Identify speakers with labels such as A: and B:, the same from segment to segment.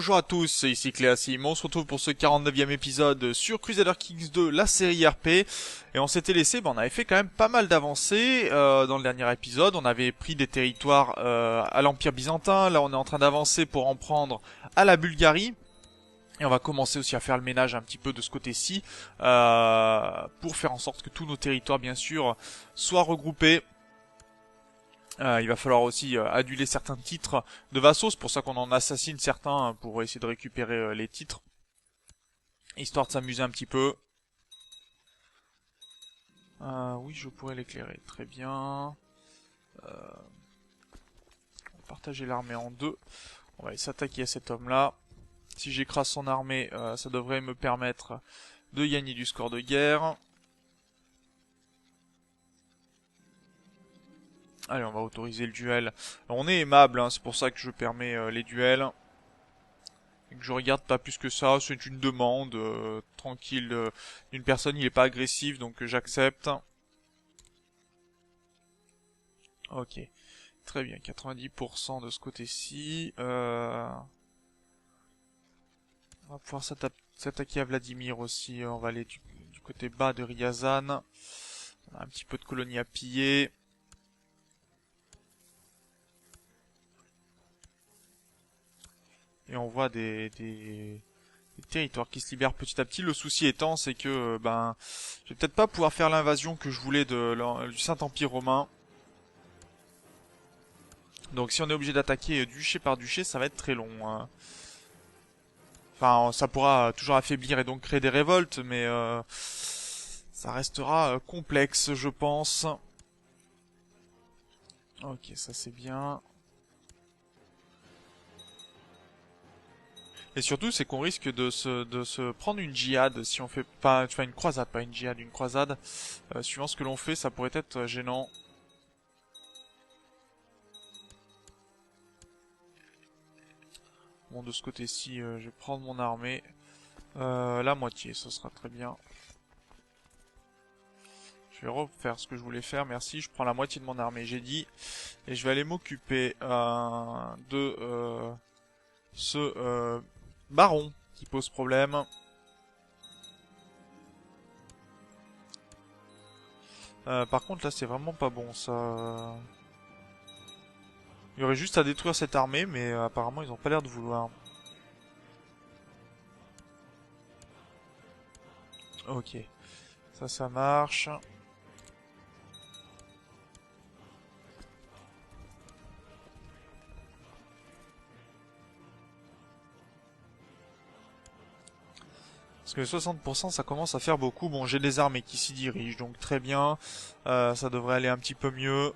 A: Bonjour à tous, c'est ici Cléasim, on se retrouve pour ce 49e épisode sur Crusader Kings 2, la série RP. Et on s'était laissé, on avait fait quand même pas mal d'avancées dans le dernier épisode. On avait pris des territoires à l'Empire Byzantin, là on est en train d'avancer pour en prendre à la Bulgarie. Et on va commencer aussi à faire le ménage un petit peu de ce côté-ci, pour faire en sorte que tous nos territoires, bien sûr, soient regroupés. Il va falloir aussi aduler certains titres de vassaux, c'est pour ça qu'on en assassine certains pour essayer de récupérer les titres, histoire de s'amuser un petit peu. Oui, je pourrais l'éclairer, très bien. On va partager l'armée en deux. On va aller s'attaquer à cet homme-là. Si j'écrase son armée, ça devrait me permettre de gagner du score de guerre. Allez, on va autoriser le duel. Alors, on est aimable, hein, c'est pour ça que je permets les duels. Et que je regarde pas plus que ça, c'est une demande tranquille d'une personne, il est pas agressif, donc j'accepte. Ok, très bien, 90% de ce côté-ci. On va pouvoir s'attaquer à Vladimir aussi, on va aller du côté bas de Ryazan. On a un petit peu de colonies à piller. Et on voit des territoires qui se libèrent petit à petit. Le souci étant, c'est que je vais peut-être pas pouvoir faire l'invasion que je voulais du Saint-Empire romain. Donc si on est obligé d'attaquer duché par duché, ça va être très long. Hein. Enfin, ça pourra toujours affaiblir et donc créer des révoltes, mais ça restera complexe, je pense. Ok, ça c'est bien. Et surtout, c'est qu'on risque de se prendre une djihad si on fait pas, enfin une croisade, pas une djihad, une croisade. Suivant ce que l'on fait, ça pourrait être gênant. Bon, de ce côté-ci, je vais prendre mon armée. La moitié, ce sera très bien. Je vais refaire ce que je voulais faire, merci. Je prends la moitié de mon armée, j'ai dit. Et je vais aller m'occuper de ce baron qui pose problème. Par contre, là, c'est vraiment pas bon, ça. Il y aurait juste à détruire cette armée, mais apparemment, ils ont pas l'air de vouloir. Ok. Ça marche. Parce que 60% ça commence à faire beaucoup. Bon, j'ai des armées qui s'y dirigent, donc très bien. Ça devrait aller un petit peu mieux.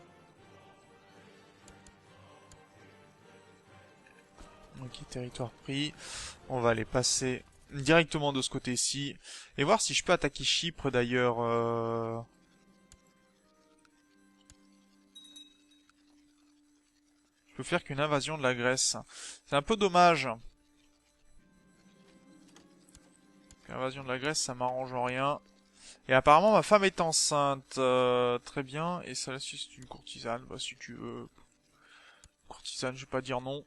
A: Ok, territoire pris. On va aller passer directement de ce côté-ci. Et voir si je peux attaquer Chypre d'ailleurs. Je peux faire qu'une invasion de la Grèce. C'est un peu dommage. L'invasion de la Grèce, ça m'arrange rien. Et apparemment, ma femme est enceinte. Très bien. Et ça, c'est une courtisane. Bah, si tu veux. Courtisane, je vais pas dire non.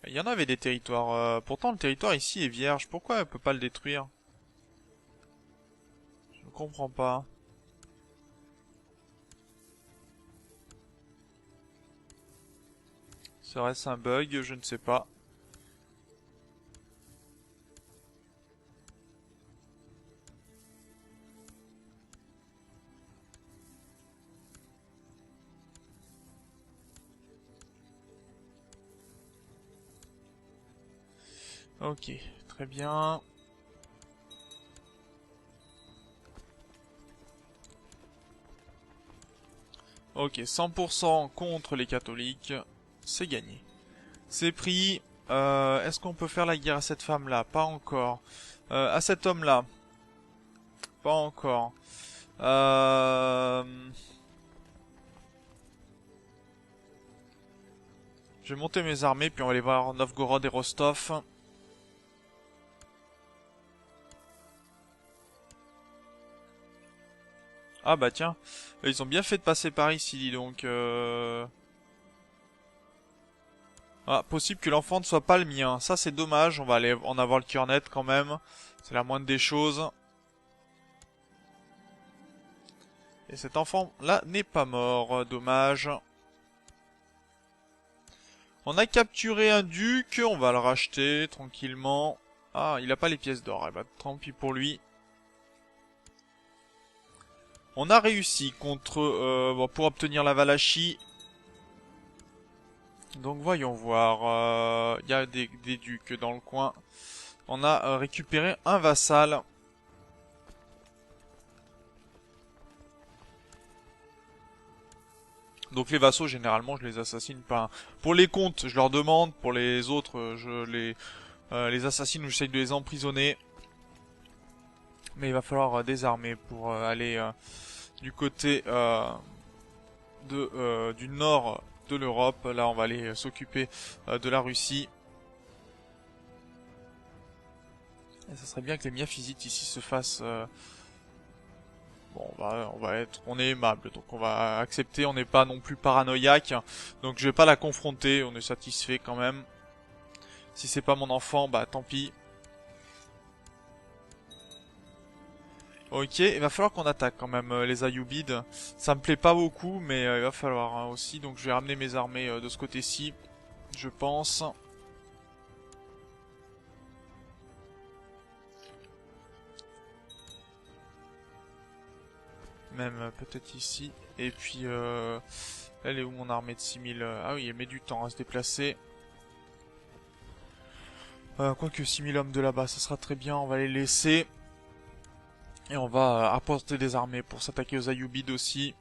A: Il y en avait des territoires. Pourtant, le territoire ici est vierge. Pourquoi elle peut pas le détruire? Je ne comprends pas. Serait-ce un bug? Je ne sais pas. Ok, très bien. Ok, 100% contre les catholiques. C'est gagné. C'est pris. Est-ce qu'on peut faire la guerre à cette femme-là? Pas encore. À cet homme-là? Pas encore. Je vais monter mes armées, puis on va aller voir Novgorod et Rostov. Ah bah tiens, ils ont bien fait de passer par ici, dis donc. Ah, possible que l'enfant ne soit pas le mien. Ça c'est dommage, on va aller en avoir le cœur net quand même. C'est la moindre des choses. Et cet enfant-là n'est pas mort, dommage. On a capturé un duc, on va le racheter tranquillement. Ah, il a pas les pièces d'or, eh ben tant pis pour lui. On a réussi contre bon, pour obtenir la Valachie. Donc voyons voir, il y a des ducs dans le coin. On a récupéré un vassal. Donc les vassaux, généralement, je les assassine pas. Pour les comtes, je leur demande. Pour les autres, je les assassine ou j'essaye de les emprisonner. Mais il va falloir désarmer pour aller du côté du nord de l'Europe. Là, on va aller s'occuper de la Russie. Et ça serait bien que les miaphysites ici se fassent... Bon, on est aimable, donc on va accepter, on n'est pas non plus paranoïaque. Donc je vais pas la confronter, on est satisfait quand même. Si c'est pas mon enfant, bah tant pis. Ok, il va falloir qu'on attaque quand même les Ayyubides. Ça me plaît pas beaucoup, mais il va falloir hein, aussi. Donc je vais ramener mes armées de ce côté-ci, je pense. Même peut-être ici. Et puis, elle est où mon armée de 6000 Ah oui, elle met du temps à se déplacer. Quoique 6000 hommes de là-bas, ça sera très bien, on va les laisser. Et on va apporter des armées pour s'attaquer aux Ayyubides aussi.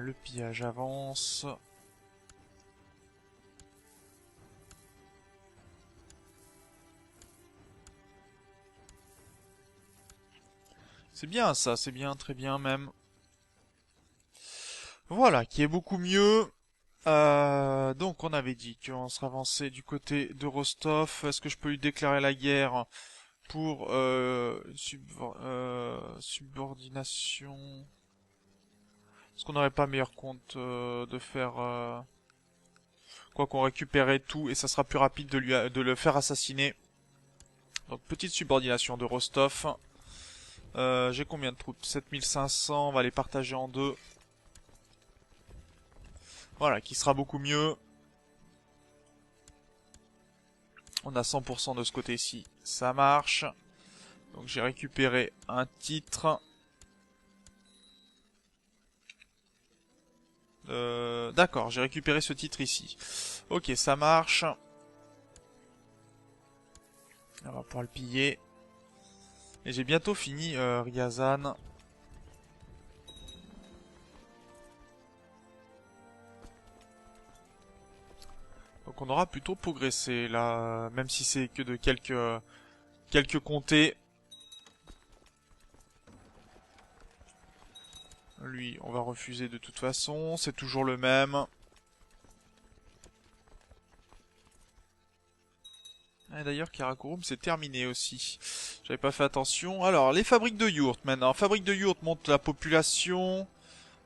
A: Le pillage avance. C'est bien ça, c'est bien, très bien même. Voilà, qui est beaucoup mieux. Donc on avait dit qu'on serait avancé du côté de Rostov. Est-ce que je peux lui déclarer la guerre pour subordination? Est-ce qu'on n'aurait pas meilleur compte de faire quoi qu'on récupérait tout et ça sera plus rapide de le faire assassiner. Donc petite subordination de Rostov. J'ai combien de troupes? 7500, on va les partager en deux. Voilà, qui sera beaucoup mieux. On a 100% de ce côté-ci, ça marche. Donc j'ai récupéré un titre. D'accord, j'ai récupéré ce titre ici. Ok, ça marche. On va pouvoir le piller. Et j'ai bientôt fini Ryazan. Donc on aura plutôt progressé là, même si c'est que de quelques comtés. Lui, on va refuser de toute façon, c'est toujours le même. Et d'ailleurs, Karakorum, c'est terminé aussi. J'avais pas fait attention. Alors, les fabriques de yourtes maintenant. Fabrique de yourtes monte la population.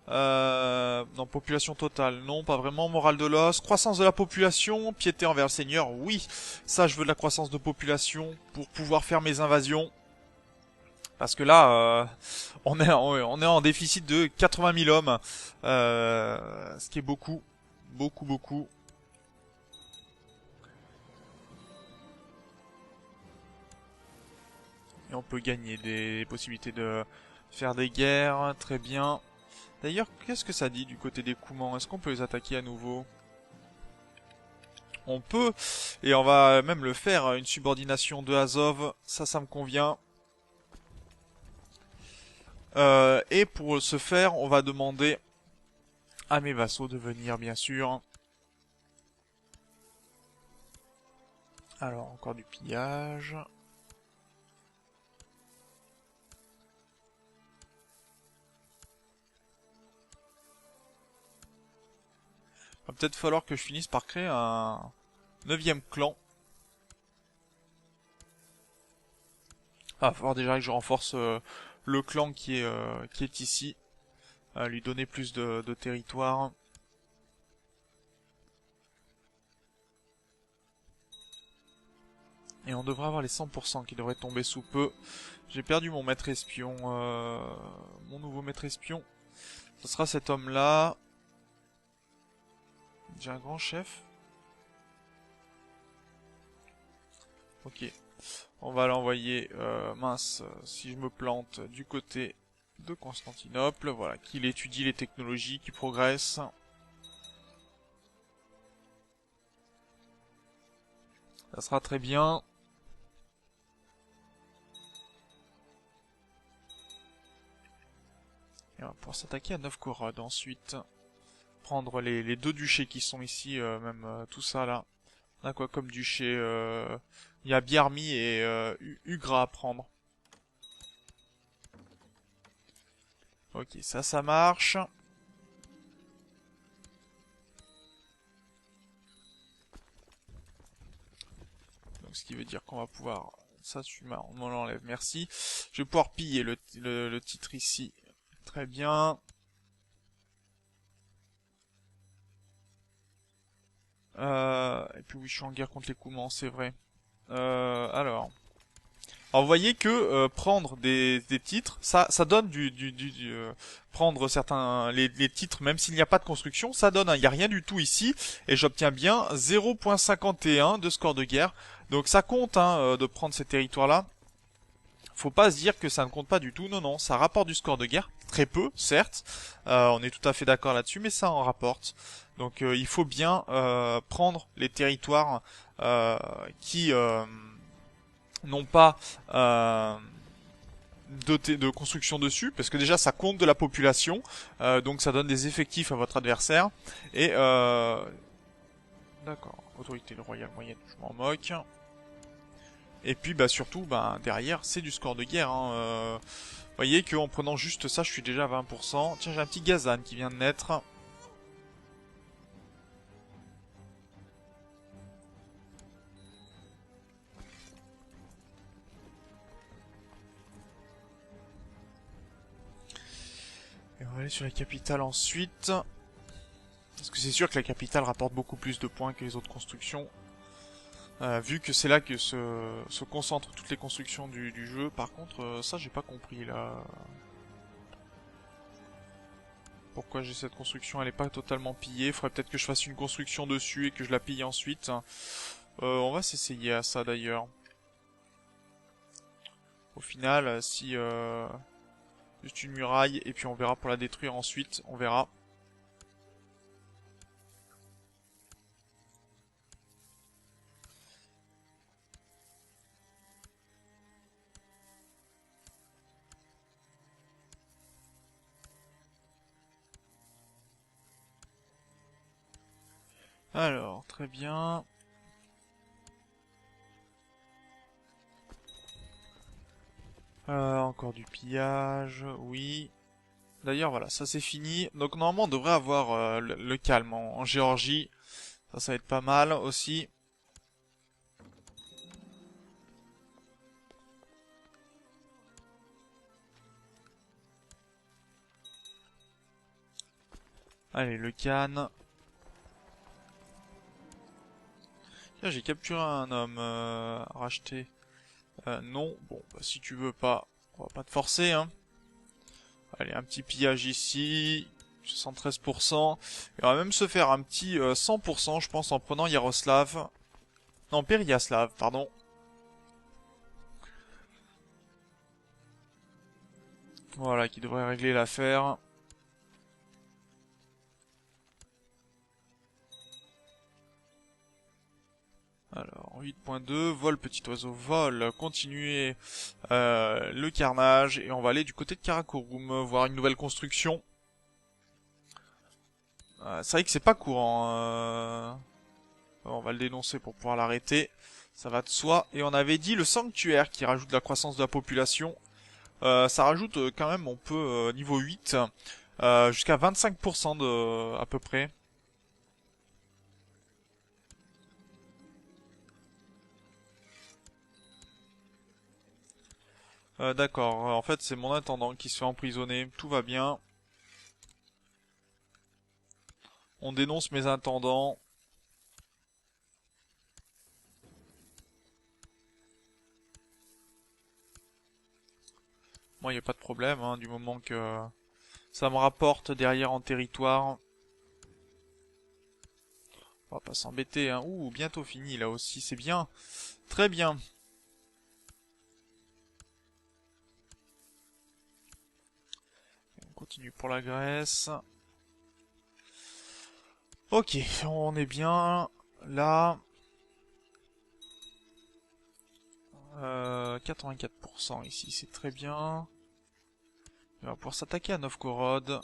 A: Non, population totale, non, pas vraiment. Morale de l'os, croissance de la population, piété envers le seigneur, oui. Ça, je veux de la croissance de population pour pouvoir faire mes invasions. Parce que là, on est en déficit de 80 000 hommes. Ce qui est beaucoup. Beaucoup, beaucoup. Et on peut gagner des possibilités de faire des guerres. Très bien. D'ailleurs, qu'est-ce que ça dit du côté des Coumans? Est-ce qu'on peut les attaquer à nouveau? On peut. Et on va même le faire. Une subordination de Azov. Ça me convient. Et pour ce faire, on va demander à mes vassaux de venir, bien sûr. Alors, encore du pillage. Va peut-être falloir que je finisse par créer un 9e clan. Ah, va falloir déjà que je renforce le clan qui est ici. Lui donner plus de territoire. Et on devrait avoir les 100% qui devraient tomber sous peu. J'ai perdu mon maître espion, mon nouveau maître espion. Ce sera cet homme-là. J'ai un grand chef. Ok. On va l'envoyer, mince, si je me plante, du côté de Constantinople. Voilà, qu'il étudie les technologies, qui progresse. Ça sera très bien. Et on va pouvoir s'attaquer à Novgorod ensuite. Prendre les deux duchés qui sont ici, même tout ça là. On a quoi comme duché il y a Biarmi et Ugra à prendre. Ok, ça marche. Donc ce qui veut dire qu'on va pouvoir... Ça, on m'en l'enlève, merci. Je vais pouvoir piller le titre ici. Très bien. Et puis oui, je suis en guerre contre les Coumans, c'est vrai. Alors, vous voyez que prendre des titres, ça donne prendre certains les titres, même s'il n'y a pas de construction, ça donne. Il n'y a rien du tout ici, et j'obtiens bien 0,51 de score de guerre. Donc ça compte de prendre ces territoires-là. Faut pas se dire que ça ne compte pas du tout. Non, non, ça rapporte du score de guerre, très peu, certes. On est tout à fait d'accord là-dessus, mais ça en rapporte. Donc il faut bien prendre les territoires qui n'ont pas de construction dessus, parce que déjà ça compte de la population, donc ça donne des effectifs à votre adversaire. Et d'accord, autorité royale moyenne, je m'en moque. Et puis bah surtout bah derrière c'est du score de guerre. Vous voyez qu'en prenant juste ça, je suis déjà à 20%. Tiens, j'ai un petit Gazan qui vient de naître. Et on va aller sur la capitale ensuite. Parce que c'est sûr que la capitale rapporte beaucoup plus de points que les autres constructions. Vu que c'est là que se concentrent toutes les constructions du jeu. Par contre, ça j'ai pas compris là. Pourquoi j'ai cette construction, elle est pas totalement pillée. Faudrait peut-être que je fasse une construction dessus et que je la pille ensuite. On va s'essayer à ça d'ailleurs. Au final, si... juste une muraille, et puis on verra pour la détruire ensuite, on verra. Alors, très bien. Encore du pillage, oui. D'ailleurs, voilà, ça c'est fini. Donc normalement, on devrait avoir le calme en Géorgie. Ça va être pas mal aussi. Allez, le Khan. Tiens, j'ai capturé un homme racheté. Non, bon, bah, si tu veux pas, on va pas te forcer, hein. Allez, un petit pillage ici, 73%. Et on va même se faire un petit 100%, je pense, en prenant Yaroslav. Non, Periaslav, pardon. Voilà, qui devrait régler l'affaire. Alors, 8.2, vol, petit oiseau, vol, continuer le carnage, et on va aller du côté de Karakorum, voir une nouvelle construction. C'est vrai que c'est pas courant. On va le dénoncer pour pouvoir l'arrêter. Ça va de soi. Et on avait dit le sanctuaire qui rajoute de la croissance de la population. Ça rajoute quand même, on peut, niveau 8, jusqu'à 25% à peu près. D'accord, en fait c'est mon intendant qui se fait emprisonner, tout va bien. On dénonce mes intendants. Moi, il n'y a pas de problème, hein, du moment que ça me rapporte derrière en territoire. On va pas s'embêter, hein. Ouh, bientôt fini là aussi, c'est bien. Très bien. On continue pour la Grèce. Ok, on est bien là. 84% ici, c'est très bien. On va pouvoir s'attaquer à Novgorod.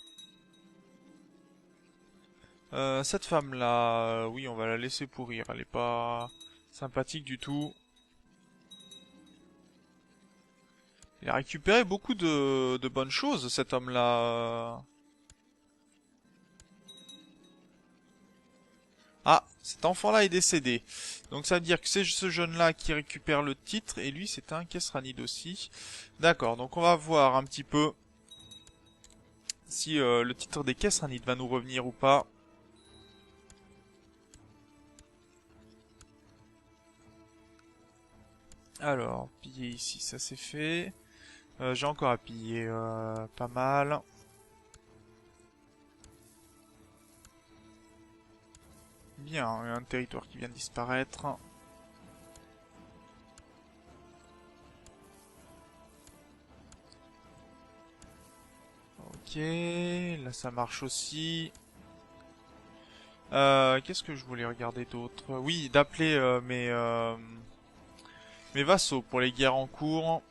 A: Cette femme-là, oui, on va la laisser pourrir. Elle est pas sympathique du tout. Il a récupéré beaucoup de bonnes choses, cet homme-là. Ah, cet enfant-là est décédé. Donc ça veut dire que c'est ce jeune-là qui récupère le titre, et lui c'est un Kesranid aussi. D'accord, donc on va voir un petit peu si le titre des Kesranid va nous revenir ou pas. Alors, piller ici, ça c'est fait. J'ai encore à piller pas mal. Bien, un territoire qui vient de disparaître. Ok, là ça marche aussi. Qu'est-ce que je voulais regarder d'autre? Oui, d'appeler mes vassaux pour les guerres en cours.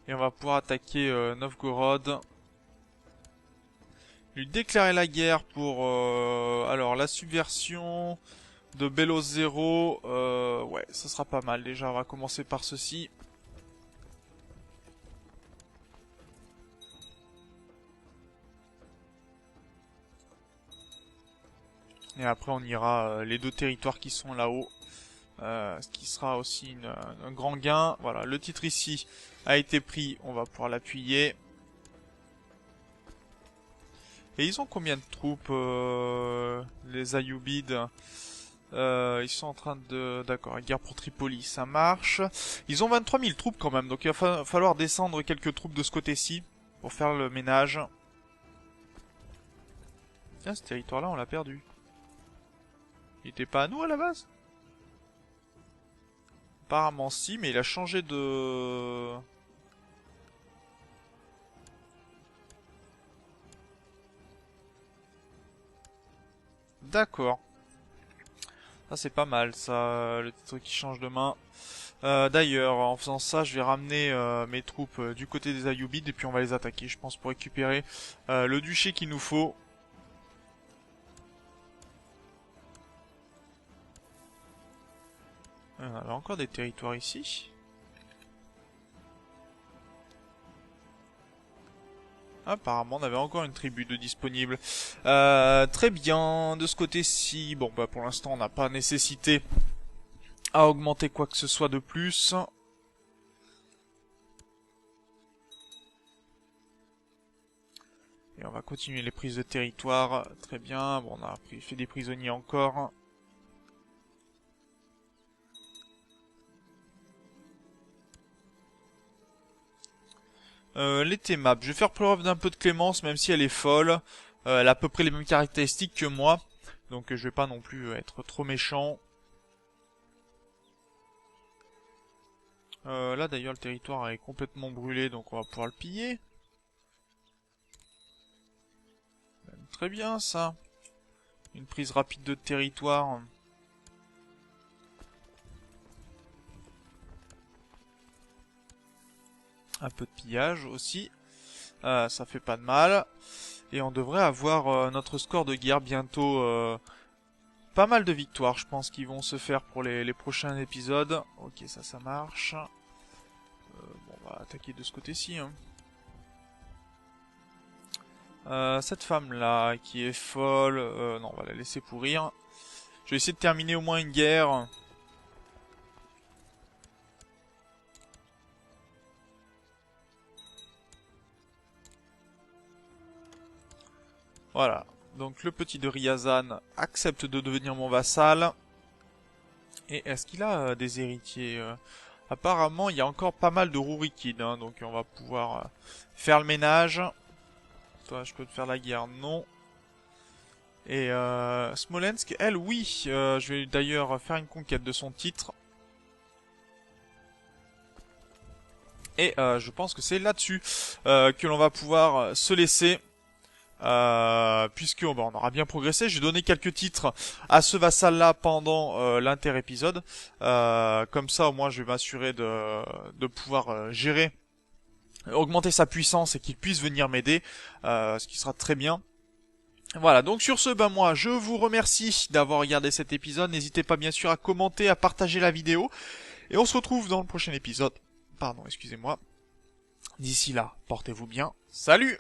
A: Et on va pouvoir attaquer Novgorod. Lui déclarer la guerre pour alors la subversion de Belos 0. Ouais, ça sera pas mal. Déjà, on va commencer par ceci. Et après, on ira les deux territoires qui sont là-haut. Ce qui sera aussi un grand gain. Voilà, le titre ici a été pris. On va pouvoir l'appuyer. Et ils ont combien de troupes, les Ayyubides? Ils sont en train de... D'accord, guerre pour Tripoli, ça marche. Ils ont 23 000 troupes quand même, donc il va falloir descendre quelques troupes de ce côté-ci pour faire le ménage. Tiens, ce territoire-là, on l'a perdu. Il était pas à nous à la base? Apparemment si, mais il a changé de... D'accord. Ça c'est pas mal, ça, le titre qui change de main. D'ailleurs, en faisant ça, je vais ramener mes troupes du côté des Ayyubides et puis on va les attaquer, je pense, pour récupérer le duché qu'il nous faut. On avait encore des territoires ici. Apparemment, on avait encore une tribu de disponible. Très bien, de ce côté-ci, bon, bah pour l'instant, on n'a pas nécessité à augmenter quoi que ce soit de plus. Et on va continuer les prises de territoire. Très bien, bon, on a fait des prisonniers encore. Les Thémapes, je vais faire preuve d'un peu de clémence, même si elle est folle. Elle a à peu près les mêmes caractéristiques que moi. Donc je vais pas non plus être trop méchant. Là d'ailleurs le territoire est complètement brûlé, donc on va pouvoir le piller. Très bien ça. Une prise rapide de territoire. Un peu de pillage aussi. Ça fait pas de mal. Et on devrait avoir notre score de guerre bientôt. Pas mal de victoires, je pense, qui vont se faire pour les prochains épisodes. Ok, ça marche. Bon, on va attaquer de ce côté-ci. Hein. Cette femme-là, qui est folle... non, on va la laisser pourrir. Je vais essayer de terminer au moins une guerre. Voilà. Donc le petit de Ryazan accepte de devenir mon vassal. Et est-ce qu'il a des héritiers apparemment, il y a encore pas mal de Rurikides, hein, donc on va pouvoir faire le ménage. Toi, je peux te faire la guerre, non. Et Smolensk, elle, oui. Je vais d'ailleurs faire une conquête de son titre. Et je pense que c'est là-dessus que l'on va pouvoir se laisser. Puisque on aura bien progressé. J'ai donné quelques titres à ce vassal-là pendant l'inter-épisode. Comme ça, au moins, je vais m'assurer de pouvoir gérer, augmenter sa puissance et qu'il puisse venir m'aider, ce qui sera très bien. Voilà, donc sur ce, moi je vous remercie d'avoir regardé cet épisode. N'hésitez pas bien sûr à commenter, à partager la vidéo. Et on se retrouve dans le prochain épisode. Pardon, excusez-moi. D'ici là, portez-vous bien. Salut!